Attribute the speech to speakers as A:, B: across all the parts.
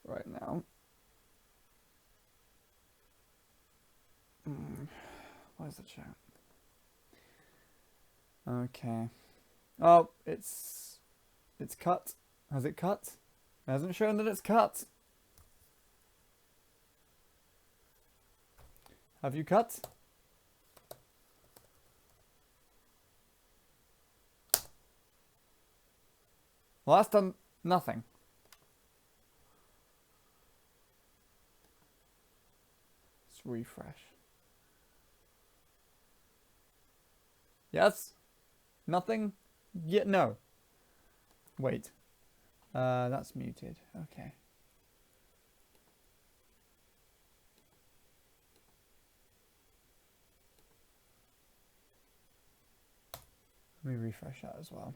A: right now. Where's the chat? Okay. Oh, it's cut. Has it cut? It hasn't shown that it's cut. Have you cut? Well, that's done nothing. Let's refresh. Yes? Nothing? Yeah, no. Wait. That's muted. Okay. Let me refresh that as well.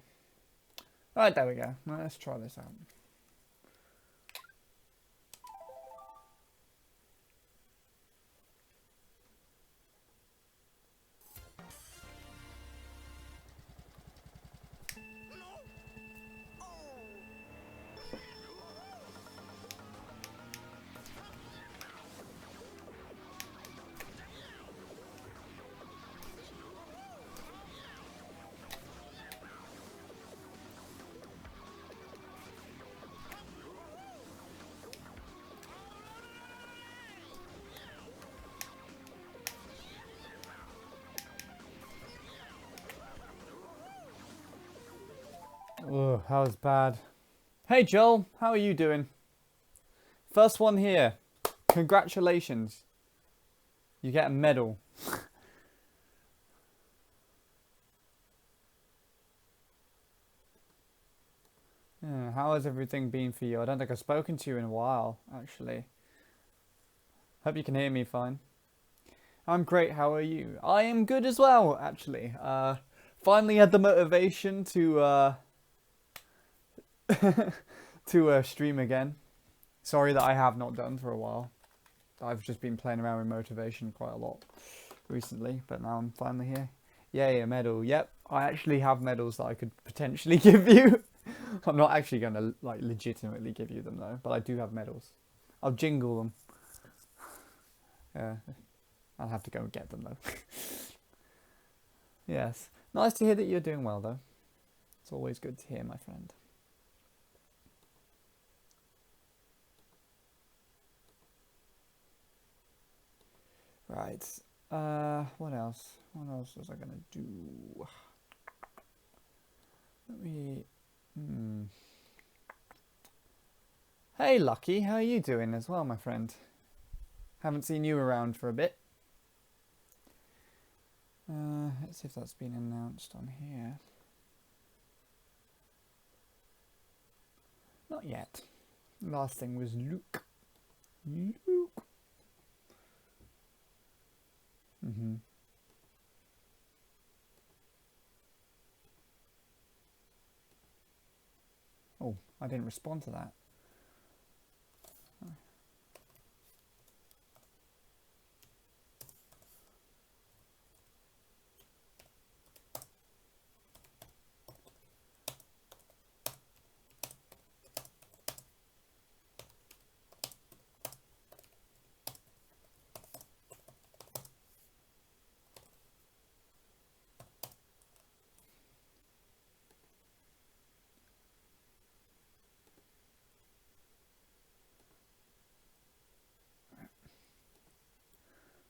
A: Alright, there we go. Let's try this out. Ugh, that was bad. Hey Joel, how are you doing? First one here. Congratulations. You get a medal. Yeah, how has everything been for you? I don't think I've spoken to you in a while, actually. Hope you can hear me fine. I'm great, how are you? I am good as well, actually. Finally had the motivation to to stream again. Sorry that I have not done for a while. I've just been playing around with motivation quite a lot recently, but now I'm finally here. Yay, a medal. Yep, I actually have medals that I could potentially give you. I'm not actually going to like legitimately give you them though, but I do have medals. I'll jingle them. Yeah, I'll have to go and get them though. Yes, nice to hear that you're doing well though. It's always good to hear, my friend. Right. What else? What else was I gonna do? Let me. Hey, Lucky, how are you doing as well, my friend? Haven't seen you around for a bit. Let's see if that's been announced on here. Not yet. Last thing was Luke. Luke. Oh, I didn't respond to that.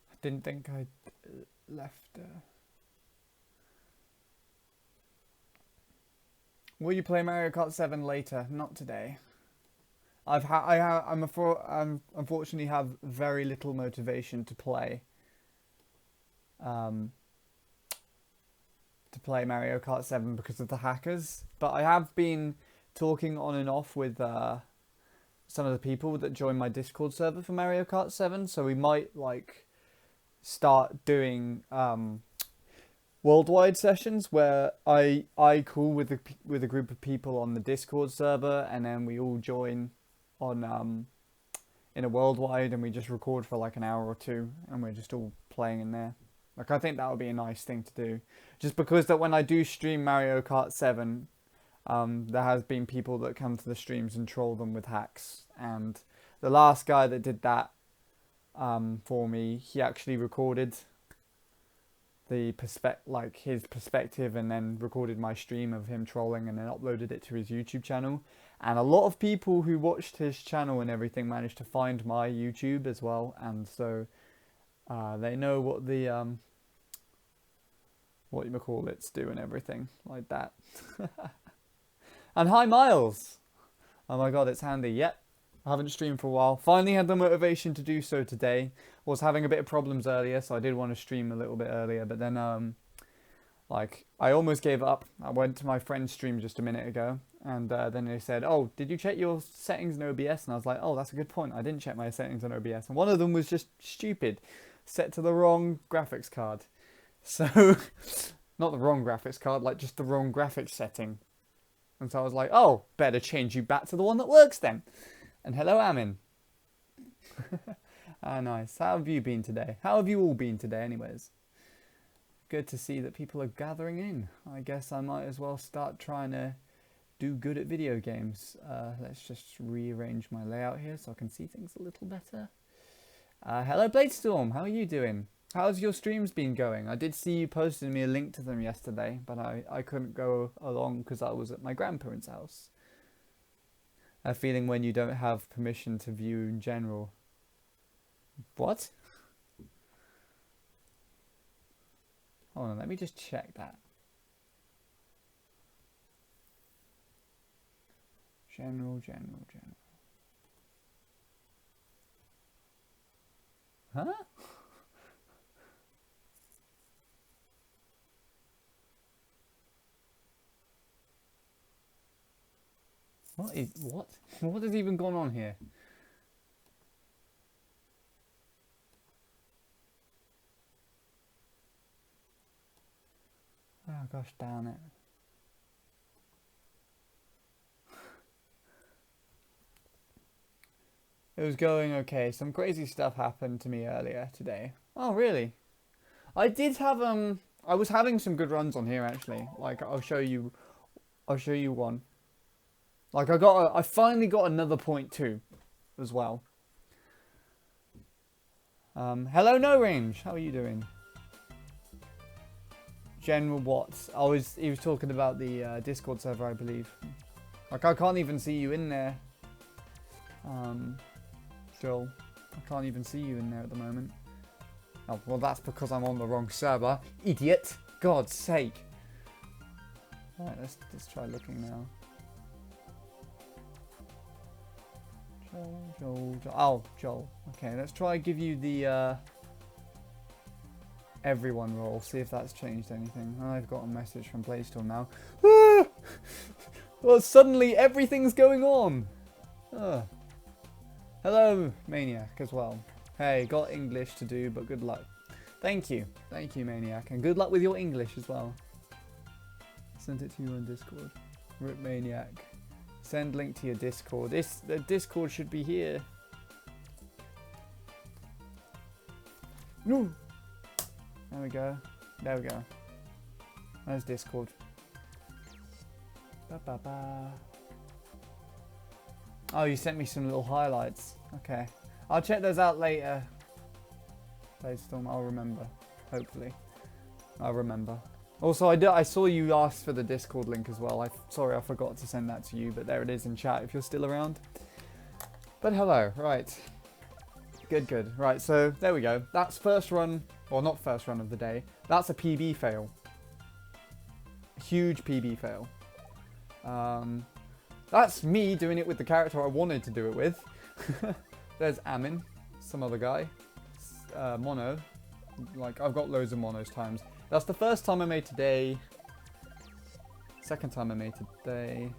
A: I didn't think I'd left. Will you play Mario Kart 7 later? Not today. I'm unfortunately have very little motivation to play. To play Mario Kart 7 because of the hackers, but I have been talking on and off with some of the people that join my Discord server for Mario Kart 7, so we might like start doing worldwide sessions where I call with a group of people on the Discord server, and then we all join on in a worldwide, and we just record for like an hour or two, and we're just all playing in there. Like, I think that would be a nice thing to do, just because that when I do stream Mario Kart 7, there has been people that come to the streams and troll them with hacks, and the last guy that did that for me, he actually recorded the his perspective, and then recorded my stream of him trolling, and then uploaded it to his YouTube channel. And a lot of people who watched his channel and everything managed to find my YouTube as well, and so they know what the what you call it's do and everything like that. And hi Miles! Oh my god, it's handy. Yep, I haven't streamed for a while. Finally had the motivation to do so today. Was having a bit of problems earlier, so I did want to stream a little bit earlier, but then like I almost gave up. I went to my friend's stream just a minute ago, and then they said, "Oh, did you check your settings in OBS?" And I was like, "Oh, that's a good point. I didn't check my settings on OBS." And one of them was just stupid, set to the wrong graphics card. So, not the wrong graphics card, like just the wrong graphics setting. And so I was like, "Oh, better change you back to the one that works then." And hello, Amin. Ah, nice. How have you been today? How have you all been today, anyways? Good to see that people are gathering in. I guess I might as well start trying to do good at video games. Let's just rearrange my layout here so I can see things a little better. Hello, Bladestorm. How are you doing? How's your streams been going? I did see you posted me a link to them yesterday, but I couldn't go along because I was at my grandparents' house. A feeling when you don't have permission to view in general. What? Hold on, let me just check that. General. Huh? What? What has even gone on here? Oh gosh, darn it. It was going okay. Some crazy stuff happened to me earlier today. Oh, really? I did have I was having some good runs on here actually. Like I'll show you one. Like I finally got another 0.2 as well. Hello No Range. How are you doing? General Watts. He was talking about the Discord server, I believe. Like I can't even see you in there. Joel, I can't even see you in there at the moment. Oh, well that's because I'm on the wrong server. Idiot! God's sake. Alright, let's try looking now. Joel. Oh, Joel. Okay, let's try give you the everyone role. See if that's changed anything. Oh, I've got a message from Play Store now. Ah! Well, suddenly everything's going on. Ah. Hello, Maniac, as well. Hey, got English to do, but good luck. Thank you, Maniac, and good luck with your English as well. Sent it to you on Discord. Rip Maniac. Send link to your Discord. The Discord should be here. No. There we go. There we go. There's Discord. Oh, you sent me some little highlights. Okay. I'll check those out later. Bladestorm, I'll remember. Hopefully. I'll remember. Also, I saw you ask for the Discord link as well. Sorry, I forgot to send that to you, but there it is in chat if you're still around. But hello, right. Good. Right, so there we go. That's first run, or not first run of the day. That's a PB fail. Huge PB fail. That's me doing it with the character I wanted to do it with. There's Amin, some other guy. Mono. Like, I've got loads of monos times. That's the first time I made today. Second time I made today.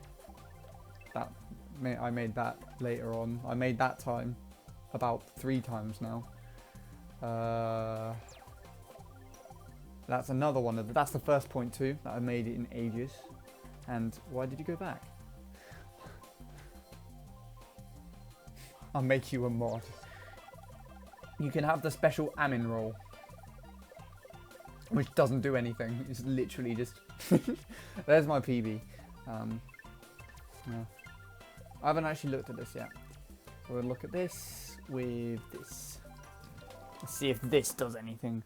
A: I made that later on. I made that time about 3 times now. That's another one of that's the first 0.2 that I made it in ages. And why did you go back? I'll make you a mod. You can have the special Amin role. Which doesn't do anything. It's literally just... There's my PB. Yeah. I haven't actually looked at this yet. We'll look at this with this. Let's see if this does anything.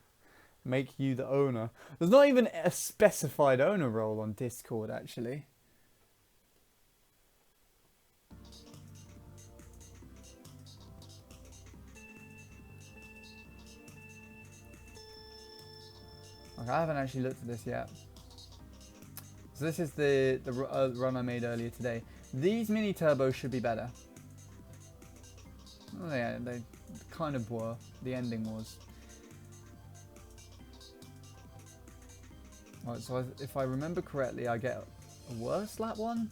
A: Make you the owner. There's not even a specified owner role on Discord, actually. Okay, I haven't actually looked at this yet. So this is the run I made earlier today. These mini turbos should be better. Oh yeah, they kind of were. The ending was. Alright, so if I remember correctly, I get a worse lap one?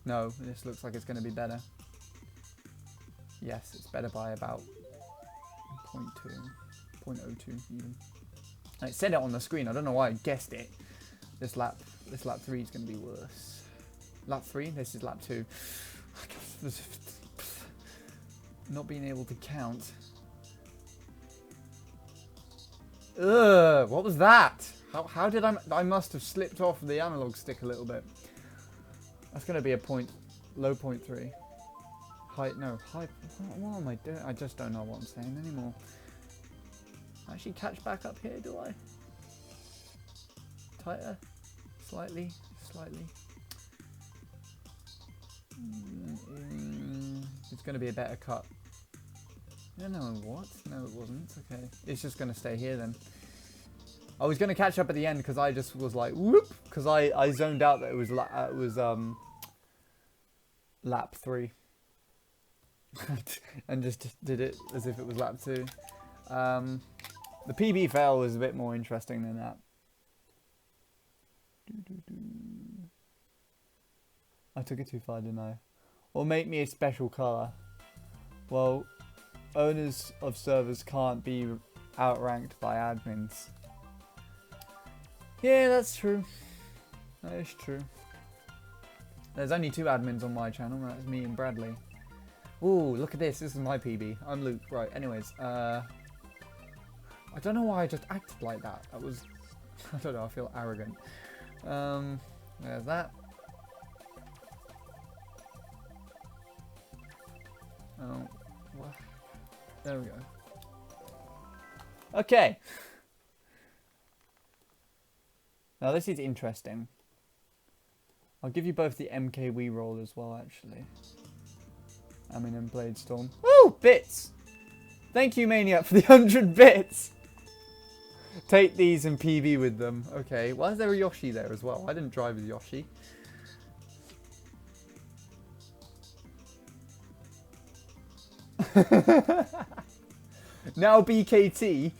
A: No, this looks like it's going to be better. Yes, it's better by about 0.2, 0.02 even. It said it on the screen. I don't know why I guessed it. This lap 3 is going to be worse. Lap 3? This is lap 2. Not being able to count. Ugh, what was that? How did I must have slipped off the analog stick a little bit. That's going to be a low 0.3. High, what am I doing? I just don't know what I'm saying anymore. Actually catch back up here, do I? Tighter? Slightly? It's going to be a better cut. No, what? No, it wasn't. Okay. It's just going to stay here then. I was going to catch up at the end because I just was like, whoop! Because I zoned out that it was lap 3. And just did it as if it was lap 2. The PB fail was a bit more interesting than that. I took it too far, didn't I? Or make me a special colour. Well, owners of servers can't be outranked by admins. Yeah, that's true. That is true. There's only 2 admins on my channel, and that's me and Bradley. Ooh, look at this. This is my PB. I'm Luke. Right, anyways. I don't know why I just acted like that. That was... I don't know, I feel arrogant. There's that. Oh, what? There we go. Okay. Now this is interesting. I'll give you both the MK Wii roll as well, actually. Eminem Bladestorm. Woo! Bits! Thank you, Maniac, for the 100 bits! Take these and PB with them. Okay, why is there a Yoshi there as well? I didn't drive with Yoshi. Now BKT.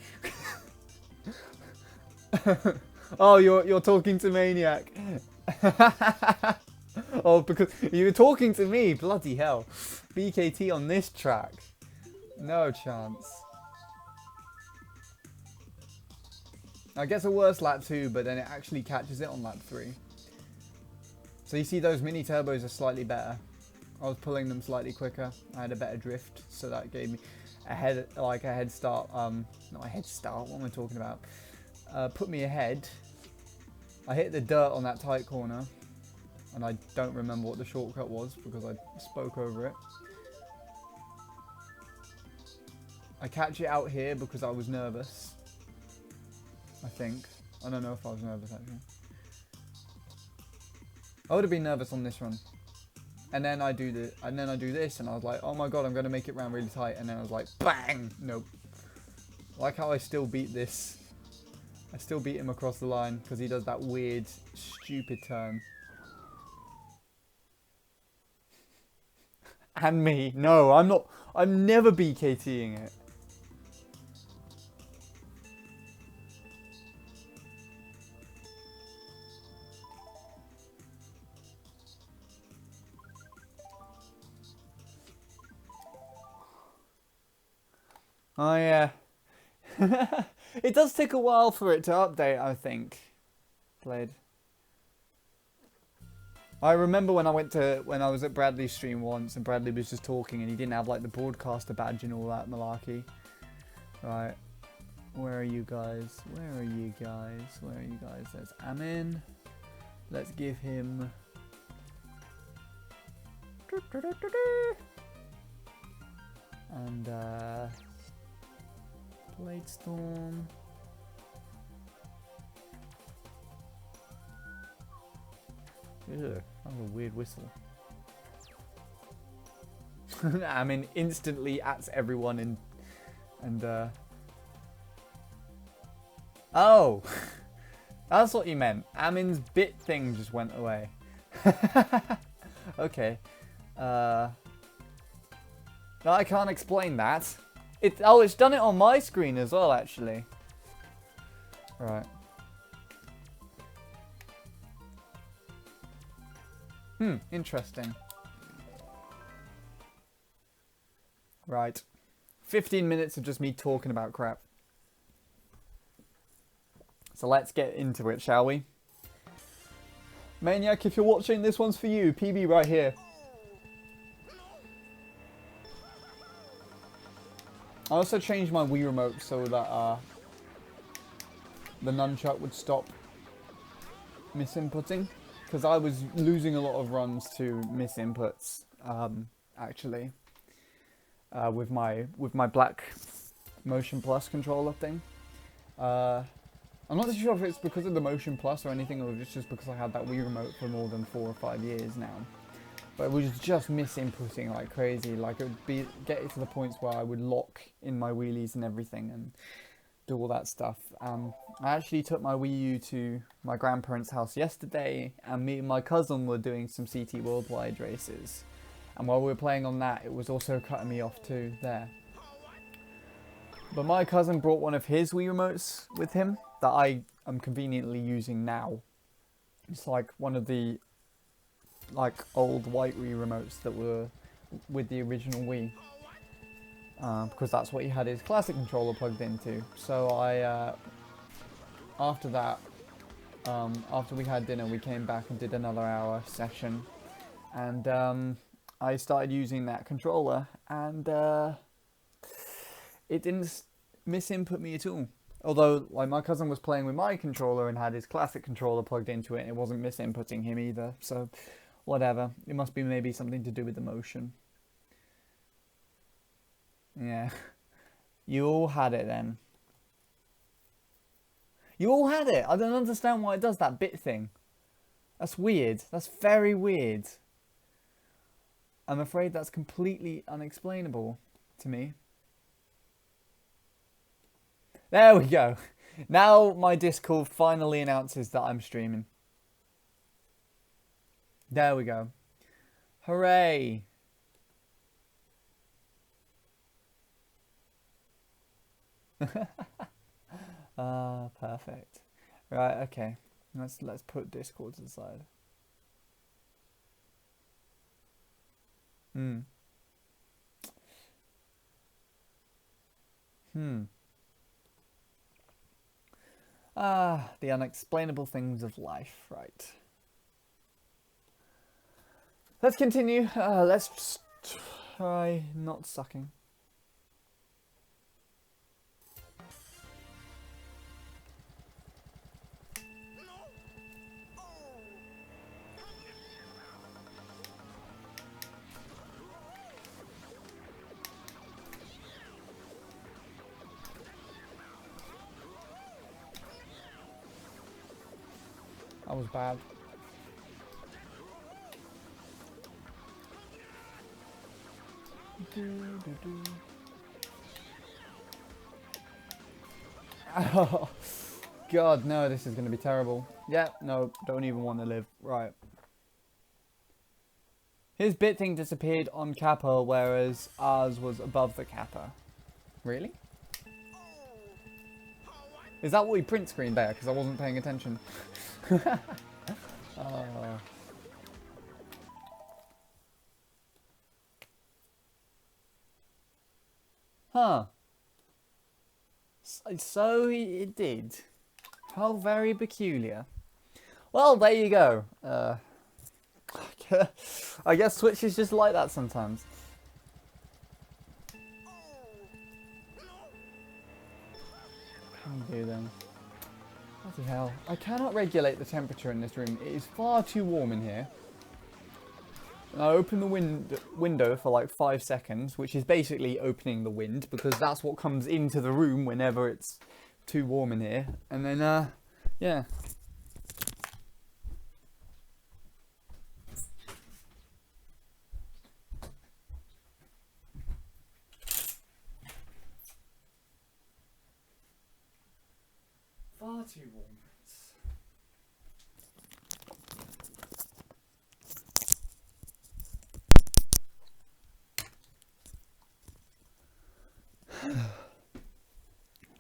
A: Oh, you're talking to Maniac. Oh, because you were talking to me. Bloody hell. BKT on this track. No chance. I guess a worse lap 2, but then it actually catches it on lap 3. So you see those mini turbos are slightly better. I was pulling them slightly quicker. I had a better drift, so that gave me a head start. Not a head start. What am I talking about? Put me ahead. I hit the dirt on that tight corner, and I don't remember what the shortcut was because I spoke over it. I catch it out here because I was nervous. I think. I don't know if I was nervous actually. I would have been nervous on this run. And then I do this and I was like, oh my god, I'm gonna make it round really tight, and then I was like, bang! Nope. Like how I still beat this. I still beat him across the line because he does that weird, stupid turn. And me. No, I'm not. I'm never BKTing it. Oh yeah. It does take a while for it to update, I think. I remember when I was at Bradley's stream once and Bradley was just talking and he didn't have like the broadcaster badge and all that malarkey. Right. Where are you guys? Where are you guys? Where are you guys? There's Amin. Let's give him... Night Storm. Ew, that was a weird whistle. I mean, instantly at everyone and oh, that's what you meant. Amin's bit thing just went away. Okay. No, I can't explain that. It's done it on my screen as well, actually. Right. Interesting. Right. 15 minutes of just me talking about crap. So let's get into it, shall we? Maniac, if you're watching, this one's for you. PB right here. I also changed my Wii remote so that the nunchuck would stop misinputting. Because I was losing a lot of runs to misinputs, actually. With my black Motion Plus controller thing. I'm not sure if it's because of the Motion Plus or anything, or just because I had that Wii remote for more than 4 or 5 years now. But it was just misinputting like crazy. Like it would get it to the points where I would lock in my wheelies and everything and do all that stuff. I actually took my Wii U to my grandparents' house yesterday, and me and my cousin were doing some CT Worldwide races. And while we were playing on that, it was also cutting me off too there. But my cousin brought one of his Wii remotes with him that I am conveniently using now. It's like one of the old white Wii remotes that were with the original Wii. Because that's what he had his classic controller plugged into. So after that, after we had dinner, we came back and did another hour session. And I started using that controller, and it didn't misinput me at all. Although, like, my cousin was playing with my controller and had his classic controller plugged into it, and it wasn't misinputting him either. So, whatever. It must be maybe something to do with the motion. Yeah. You all had it then. You all had it. I don't understand why it does that bit thing. That's weird. That's very weird. I'm afraid that's completely unexplainable to me. There we go. Now my Discord finally announces that I'm streaming. There we go. Hooray. Perfect. Right, okay. Let's put Discord to the side. The unexplainable things of life, right. Let's continue. Let's just try not sucking. That was bad. Oh, God, no, this is going to be terrible. Yeah, no, don't even want to live. Right. His bit thing disappeared on Kappa, whereas ours was above the Kappa. Really? Is that what he print screened there? Because I wasn't paying attention. Huh. So it did. How very peculiar. Well, there you go. I guess Switch is just like that sometimes. What do you do then? Bloody hell. I cannot regulate the temperature in this room. It is far too warm in here. I open the window for like 5 seconds, which is basically opening the wind because that's what comes into the room whenever it's too warm in here. And then, yeah. Far too warm.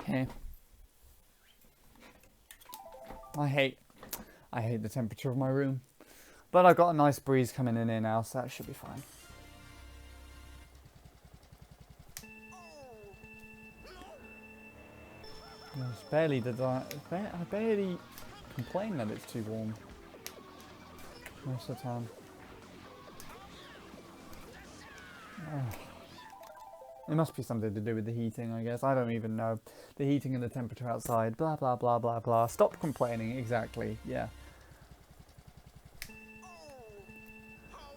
A: Okay. I hate the temperature of my room. But I've got a nice breeze coming in here now, so that should be fine. I barely complain that it's too warm most of the time. It must be something to do with the heating, I guess. I don't even know. The heating and the temperature outside. Blah, blah, blah, blah, blah. Stop complaining. Exactly. Yeah.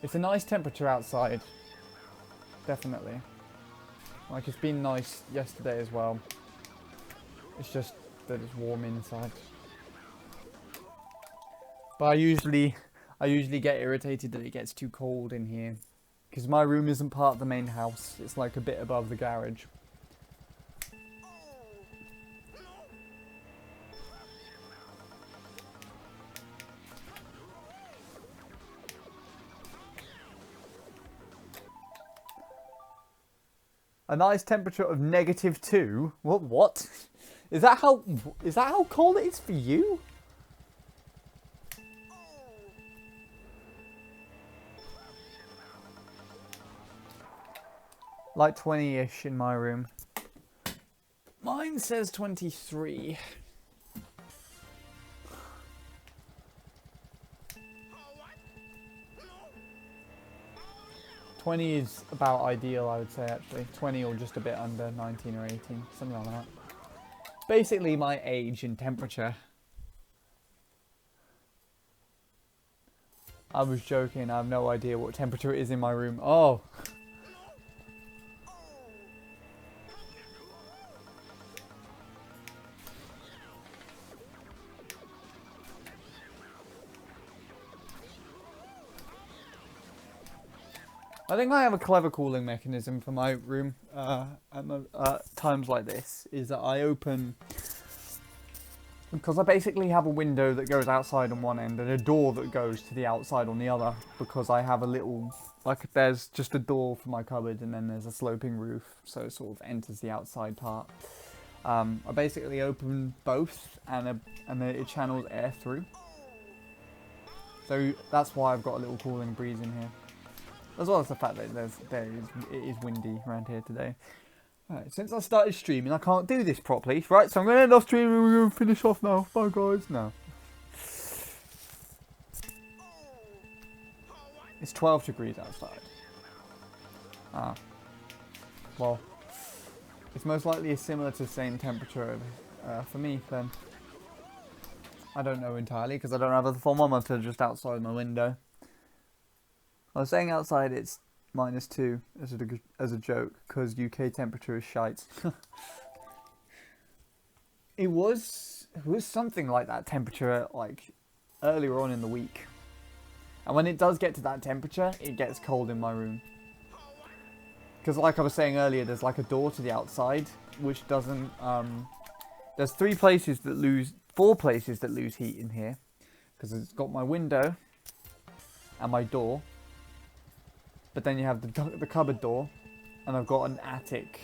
A: It's a nice temperature outside. Definitely. Like, it's been nice yesterday as well. It's just that it's warm inside. But I usually get irritated that it gets too cold in here. Because my room isn't part of the main house. It's like a bit above the garage. A nice temperature of -2? What? Is that how cold it is for you? Like 20-ish in my room. Mine says 23. "20 is about ideal, I would say, actually. 20 or just a bit under, 19 or 18, something like that. Basically my age and temperature. I was joking, I have no idea what temperature it is in my room. Oh! I think I have a clever cooling mechanism for my room at times like this, is that I open, because I basically have a window that goes outside on one end and a door that goes to the outside on the other, because I have a little, like, there's just a door for my cupboard and then there's a sloping roof, so it sort of enters the outside part. I basically open both and it channels air through. So that's why I've got a little cooling breeze in here. As well as the fact that it is windy around here today. Right, since I started streaming, I can't do this properly. Right, so I'm going to end off streaming and we're going to finish off now. Bye, guys. No. It's 12 degrees outside. Ah. Well, it's most likely similar to the same temperature for me, then. I don't know entirely, because I don't have a thermometer just outside my window. I was saying outside it's -2 as a joke, because UK temperature is shite. It was something like that temperature, like, earlier on in the week. And when it does get to that temperature, it gets cold in my room. Because like I was saying earlier, there's like a door to the outside, which doesn't, there's 4 places that lose heat in here. Because it's got my window and my door. But then you have the cupboard door, and I've got an attic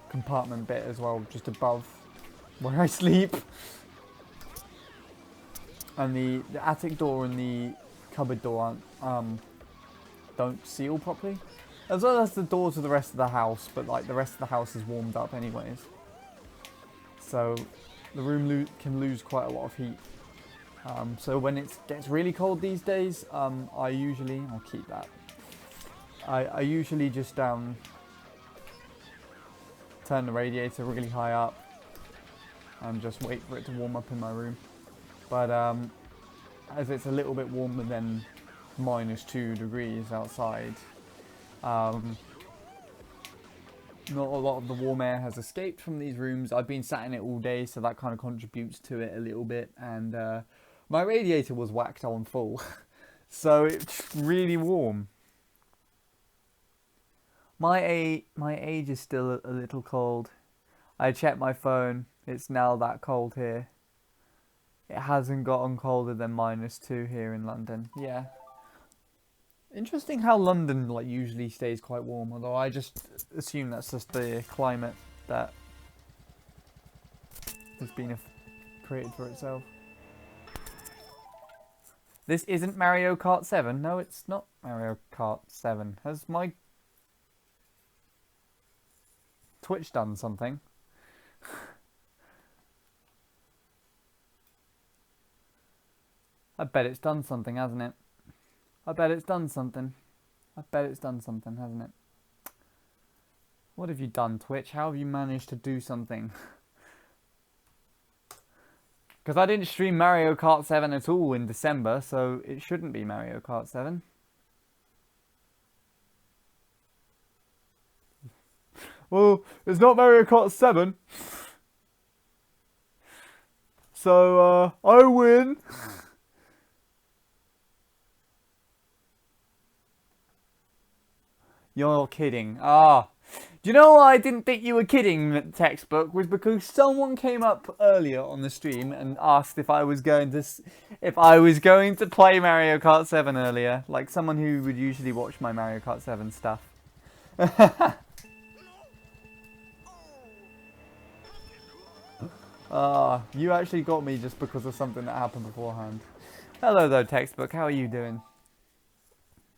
A: compartment bit as well, just above where I sleep. And the attic door and the cupboard door don't seal properly. As well as the door to the rest of the house, but like the rest of the house is warmed up anyways. So the room can lose quite a lot of heat. So when it gets really cold these days, I'll keep that. I usually just turn the radiator really high up and just wait for it to warm up in my room. But as it's a little bit warmer than -2 degrees outside. Not a lot of the warm air has escaped from these rooms. I've been sat in it all day, so that kind of contributes to it a little bit. And my radiator was whacked on full, so it's really warm. My age is still a little cold. I checked my phone. It's now that cold here. It hasn't gotten colder than -2 here in London. Yeah. Interesting how London like usually stays quite warm, although I just assume that's just the climate that has been created for itself. This isn't Mario Kart 7. No, it's not Mario Kart 7. Has my Twitch done something? I bet it's done something, hasn't it? I bet it's done something. I bet it's done something, hasn't it? What have you done, Twitch? How have you managed to do something? Because I didn't stream Mario Kart 7 at all in December, so it shouldn't be Mario Kart 7. Well, it's not Mario Kart 7. So, I win. You're kidding. Ah. Do you know why I didn't think you were kidding, Textbook? Was because someone came up earlier on the stream and asked if I was going to play Mario Kart 7 earlier. Like someone who would usually watch my Mario Kart 7 stuff. Ah, you actually got me just because of something that happened beforehand. Hello though, Textbook. How are you doing?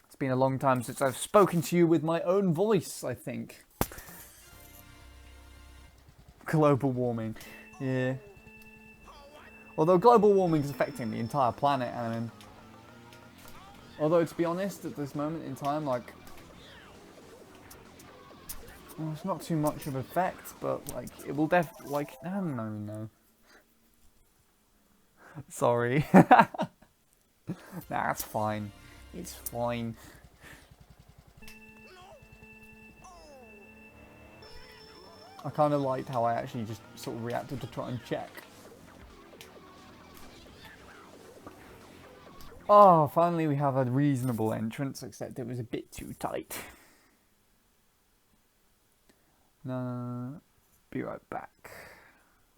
A: It's been a long time since I've spoken to you with my own voice, I think. Global warming. Yeah. Although global warming is affecting the entire planet, and although to be honest, at this moment in time, like, well, it's not too much of an effect, but like it will no. Sorry. Nah, it's fine. It's fine. I kind of liked how I actually just sort of reacted to try and check. Oh, finally we have a reasonable entrance, except it was a bit too tight. No, be right back.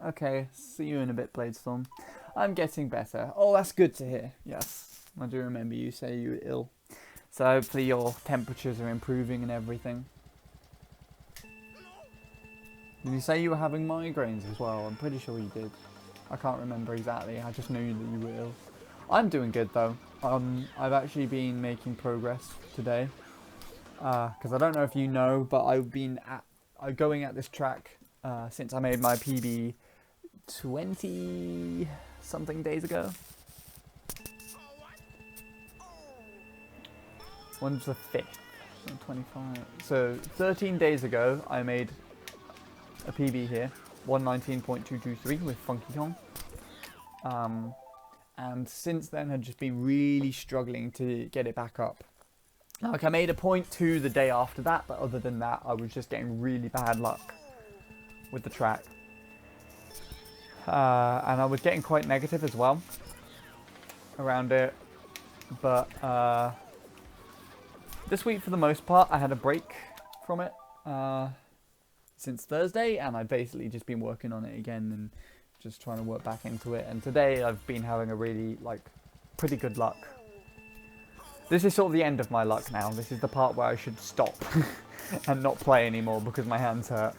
A: Okay, see you in a bit, Bladestorm. I'm getting better. Oh, that's good to hear. Yes, I do remember you say you were ill. So hopefully your temperatures are improving and everything. Did you say you were having migraines as well? I'm pretty sure you did. I can't remember exactly. I just knew that you were ill. I'm doing good though. I've actually been making progress today. Because I don't know if you know, but I've been going at this track since I made my PB 20 something days ago. When's the 5th? 25. So 13 days ago I made a PB here, 119.223 with Funky Kong. And since then I've just been really struggling to get it back up. Like I made a .2 the day after that, but other than that I was just getting really bad luck with the track. And I was getting quite negative as well around it. But this week for the most part I had a break from it since Thursday, and I've basically just been working on it again and just trying to work back into it. And today I've been having a really pretty good luck. This is sort of the end of my luck now. This is the part where I should stop and not play anymore because my hands hurt.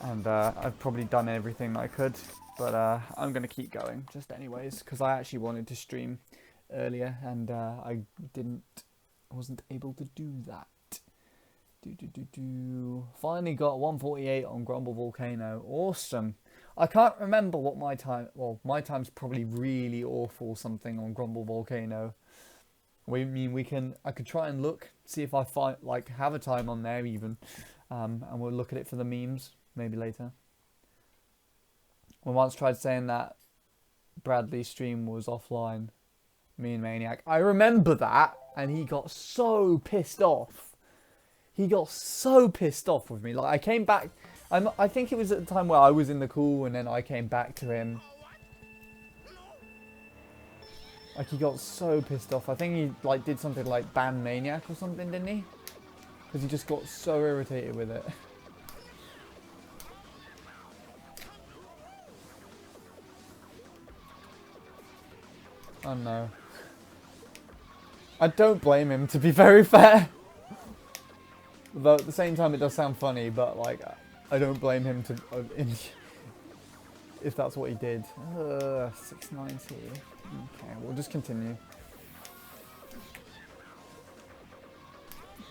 A: And I've probably done everything I could, but I'm going to keep going just anyways because I actually wanted to stream earlier and I wasn't able to do that. Finally got 148 on Grumble Volcano. Awesome. I can't remember what my time... Well, my time's probably really awful something on Grumble Volcano. I could try and look, see if I have a time on there even, and we'll look at it for the memes maybe later. We once tried saying that Bradley's stream was offline. Mean Maniac. I remember that, and he got so pissed off. He got so pissed off with me. Like, I came back. I think it was at the time where I was in the call, and then I came back to him. Like, he got so pissed off. I think he, like, did something like ban Maniac or something, didn't he? Because he just got so irritated with it. Oh no. I don't blame him, to be very fair. Though at the same time it does sound funny, but like, I don't blame him to if that's what he did. 690. Okay, we'll just continue.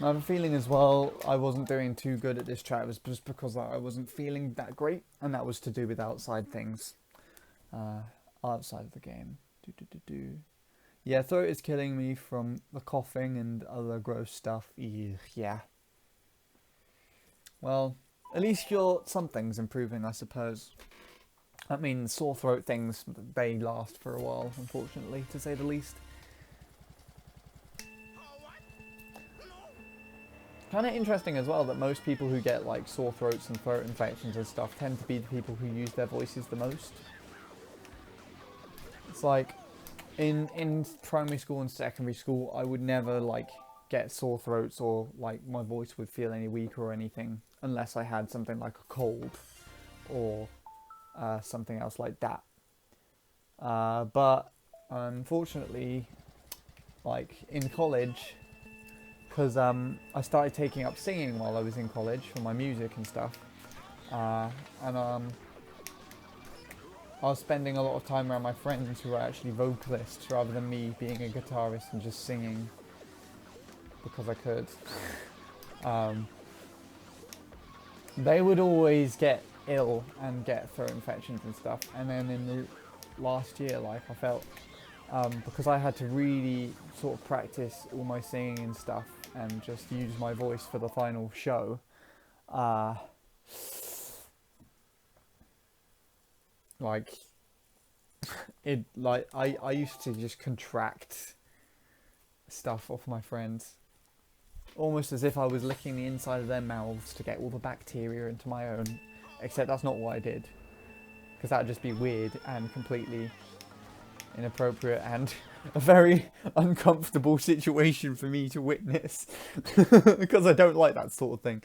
A: I have a feeling as well I wasn't doing too good at this chat. It was just because I wasn't feeling that great, and that was to do with outside things. Outside of the game. Yeah, throat is killing me from the coughing and other gross stuff. Yeah. Well, at least something's improving, I suppose. I mean, sore throat things, they last for a while, unfortunately, to say the least. Kind of interesting as well that most people who get like sore throats and throat infections and stuff tend to be the people who use their voices the most. It's like, in primary school and secondary school, I would never like get sore throats or like my voice would feel any weaker or anything unless I had something like a cold or something else like that. But unfortunately, like in college, because I started taking up singing while I was in college for my music and stuff, and I was spending a lot of time around my friends who were actually vocalists rather than me being a guitarist and just singing because I could. They would always get ill and get throat infections and stuff, and then in the last year, like, I felt because I had to really sort of practice all my singing and stuff and just use my voice for the final show, like it, like I used to just contract stuff off my friends, almost as if I was licking the inside of their mouths to get all the bacteria into my own, except that's not what I did, because that would just be weird and completely inappropriate and a very uncomfortable situation for me to witness, because I don't like that sort of thing.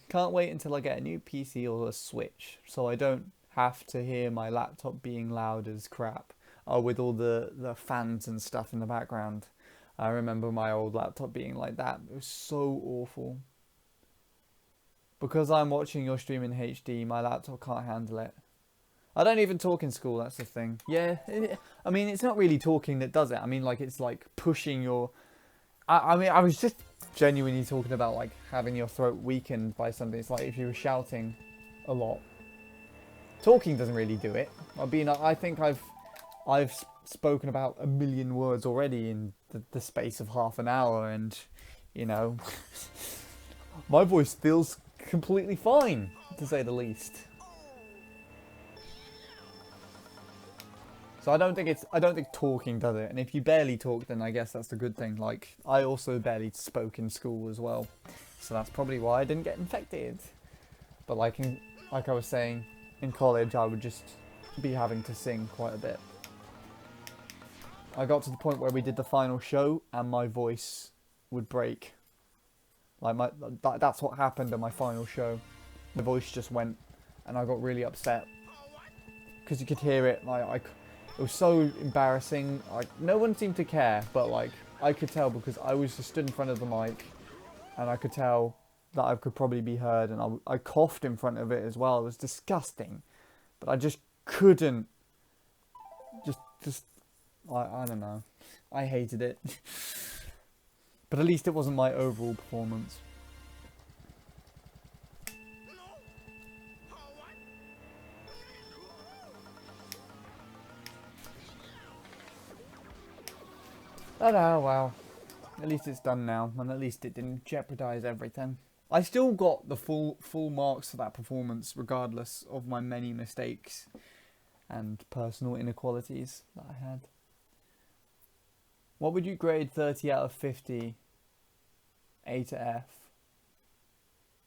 A: Can't wait until I get a new PC or a Switch, so I don't have to hear my laptop being loud as crap, with all the fans and stuff in the background. I remember my old laptop being like that. It was so awful. Because I'm watching your stream in HD, my laptop can't handle it. I don't even talk in school, that's the thing. Yeah, I mean, it's not really talking that does it. I mean, like, it's like pushing your... I mean, I was just genuinely talking about, like, having your throat weakened by something. It's like if you were shouting a lot. Talking doesn't really do it. I think I've spoken about 1 million words already in the space of half an hour, and, you know, my voice feels completely fine, to say the least. So I don't think talking does it, and if you barely talk, then I guess that's a good thing. Like, I also barely spoke in school as well, so that's probably why I didn't get infected. But like I was saying, in college I would just be having to sing quite a bit. I got to the point where we did the final show and my voice would break. Like, that's what happened at my final show. The voice just went, and I got really upset because you could hear it. Like, it was so embarrassing. Like, no one seemed to care, but like, I could tell because I was just stood in front of the mic, and I could tell that I could probably be heard, and I coughed in front of it as well. It was disgusting, but I just couldn't. I don't know. I hated it. But at least it wasn't my overall performance. But oh well. At least it's done now, and at least it didn't jeopardize everything. I still got the full marks for that performance, regardless of my many mistakes and personal inequalities that I had. What would you grade 30 out of 50 A to F?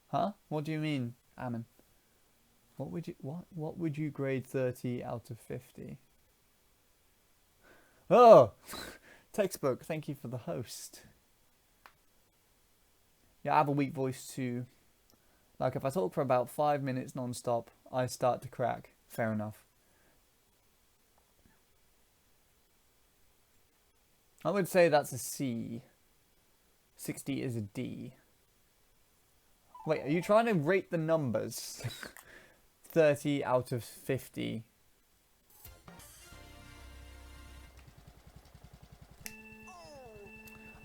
A: Huh? What do you mean, Ammon? What would you grade 30 out of 50? Oh! Textbook, thank you for the host. Yeah, I have a weak voice too. Like, if I talk for about 5 minutes non-stop, I start to crack. Fair enough. I would say that's a C. 60 is a D. Wait, are you trying to rate the numbers? 30 out of 50.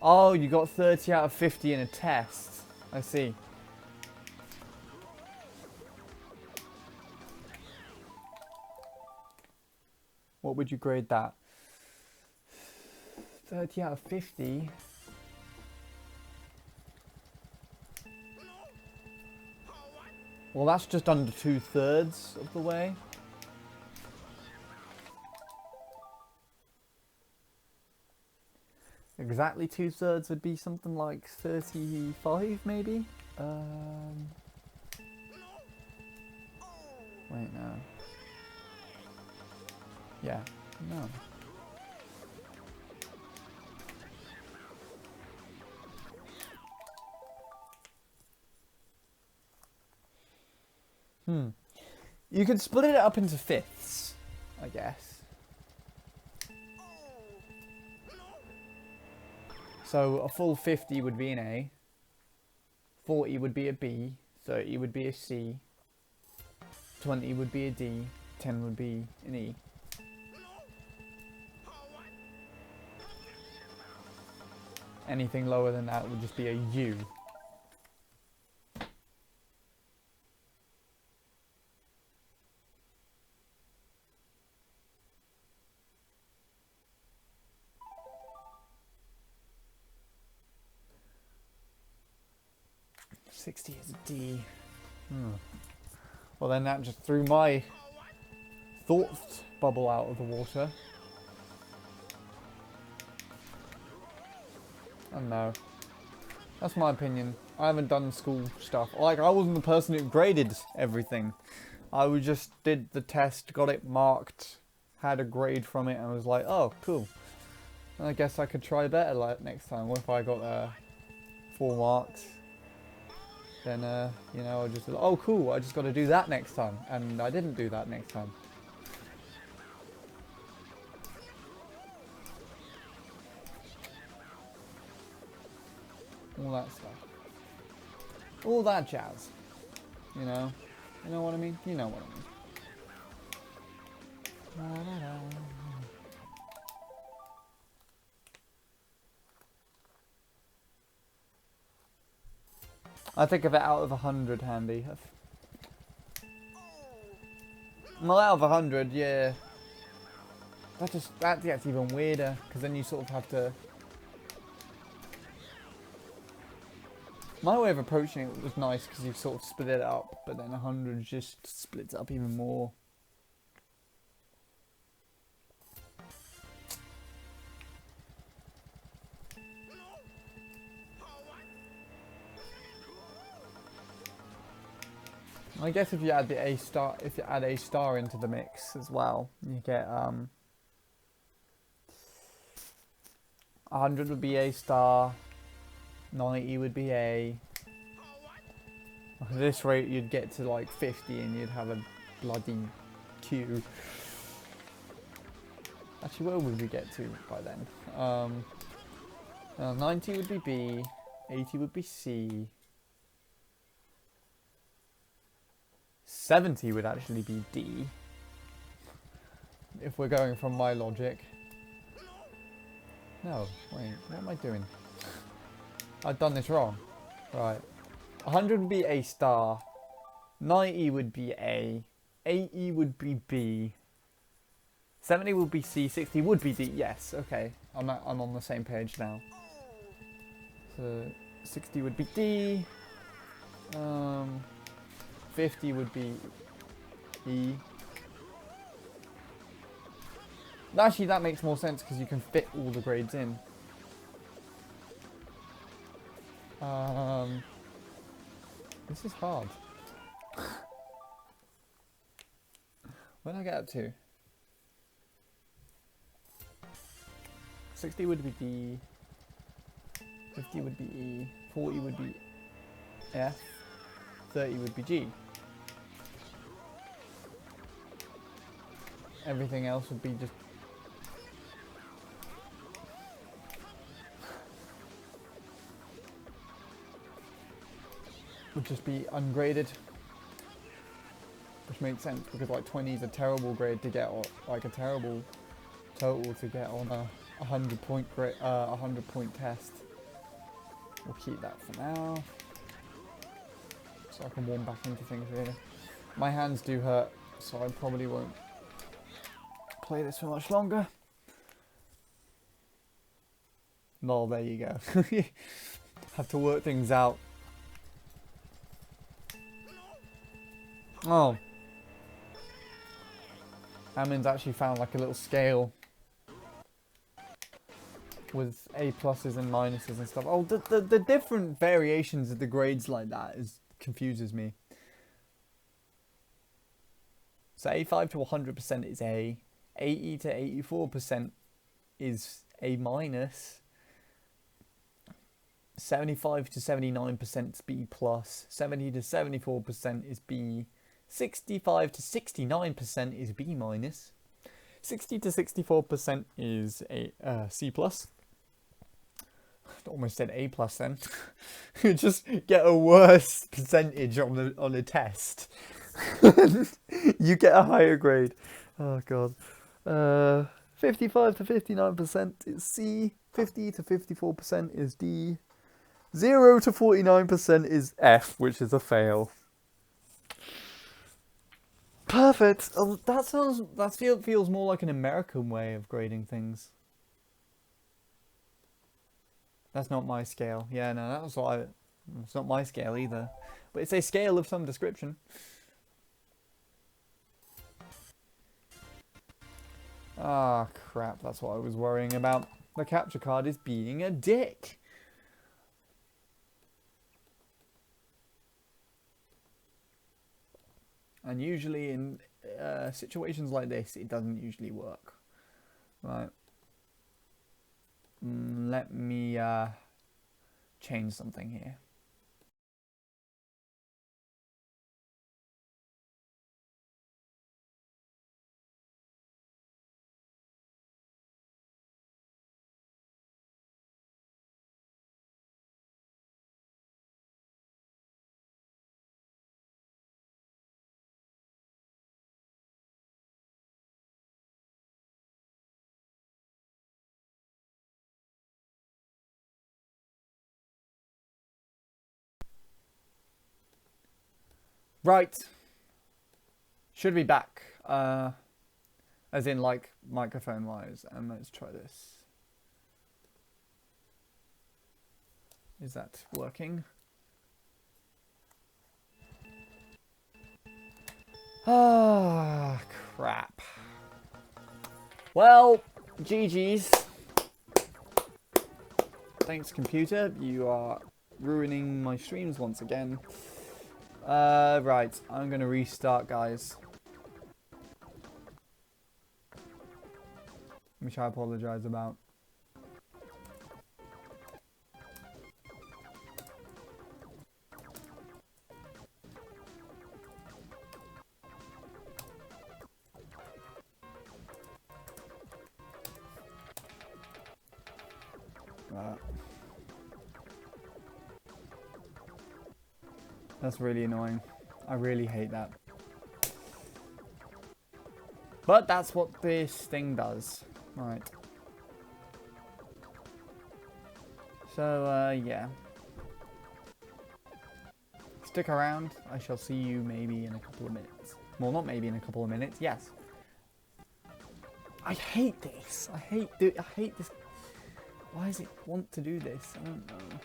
A: Oh, you got 30 out of 50 in a test. I see. What would you grade that? 30 out of 50? Well, that's just under 2/3 of the way. Exactly 2/3 would be something like 35, maybe? Wait, no. Yeah, no. You could split it up into fifths, I guess. So a full 50 would be an A, 40 would be a B, 30 would be a C, 20 would be a D, 10 would be an E. Anything lower than that would just be a U. $60 is a D. Well, then that just threw my thought bubble out of the water. I don't know. That's my opinion. I haven't done school stuff. Like, I wasn't the person who graded everything. I just did the test, got it marked, had a grade from it, and was like, oh, cool. And I guess I could try better like next time. What if I got 4 marks? Then, you know, I just, oh, cool, I just got to do that next time. And I didn't do that next time. All that stuff. All that jazz. You know? You know what I mean? You know what I mean. La, la, la. I think of it out of 100, Handy. Well, out of 100, yeah. That gets even weirder, because then you sort of have to... My way of approaching it was nice, because you sort of split it up, but then 100 just splits up even more. I guess if you add the A star, if you add A star into the mix as well, you get 100 would be A star, 90 would be A. At this rate, you'd get to like 50 and you'd have a bloody Q. Actually, where would we get to by then? 90 would be B, 80 would be C. 70 would actually be D, if we're going from my logic. No, wait, what am I doing? I've done this wrong. Right. 100 would be A star, 90 would be A, 80 would be B, 70 would be C, 60 would be D. Yes, okay, I'm on the same page now. So 60 would be D, 50 would be E. Actually, that makes more sense because you can fit all the grades in. This is hard. What did I get up to? 60 would be D. 50 would be E. 40 would be F. 30 would be G. Everything else would be just... would just be ungraded. Which makes sense because like 20 is a terrible grade to get, or like a terrible total to get on a 100-point grade, 100-point test. We'll keep that for now, so I can warm back into things here. My hands do hurt, so I probably won't play this for much longer. Lol, there you go. Have to work things out. Oh. Amin's actually found like a little scale with A pluses and minuses and stuff. Oh, the different variations of the grades like that confuses me. So 85 to 100% is A. 80 to 84% is A minus. 75 to 79% is B plus. 70 to 74% is B. 65 to 69% is B minus. 60 to 64% is a C plus. I almost said A plus then. You just get a worse percentage on a test. You get a higher grade. Oh god. 55 to 59% is C. 50 to 54% is D. 0 to 49% is F, which is a fail. Perfect. Oh, that feels more like an American way of grading things. That's not my scale. Yeah, no, it's not my scale either. But it's a scale of some description. Ah, crap. That's what I was worrying about. The capture card is being a dick. And usually in situations like this, it doesn't usually work. Right. Let me change something here. Right. Should be back. As in like microphone wise. And let's try this. Is that working? Ah, crap. Well, GG's. Thanks, computer. You are ruining my streams once again. Right. I'm going to restart, guys. Which I apologise about. That's really annoying. I really hate that. But that's what this thing does. Right. So, yeah. Stick around. I shall see you maybe in a couple of minutes. Well, not maybe in a couple of minutes. Yes. I hate this. I hate this. Why does it want to do this? I don't know.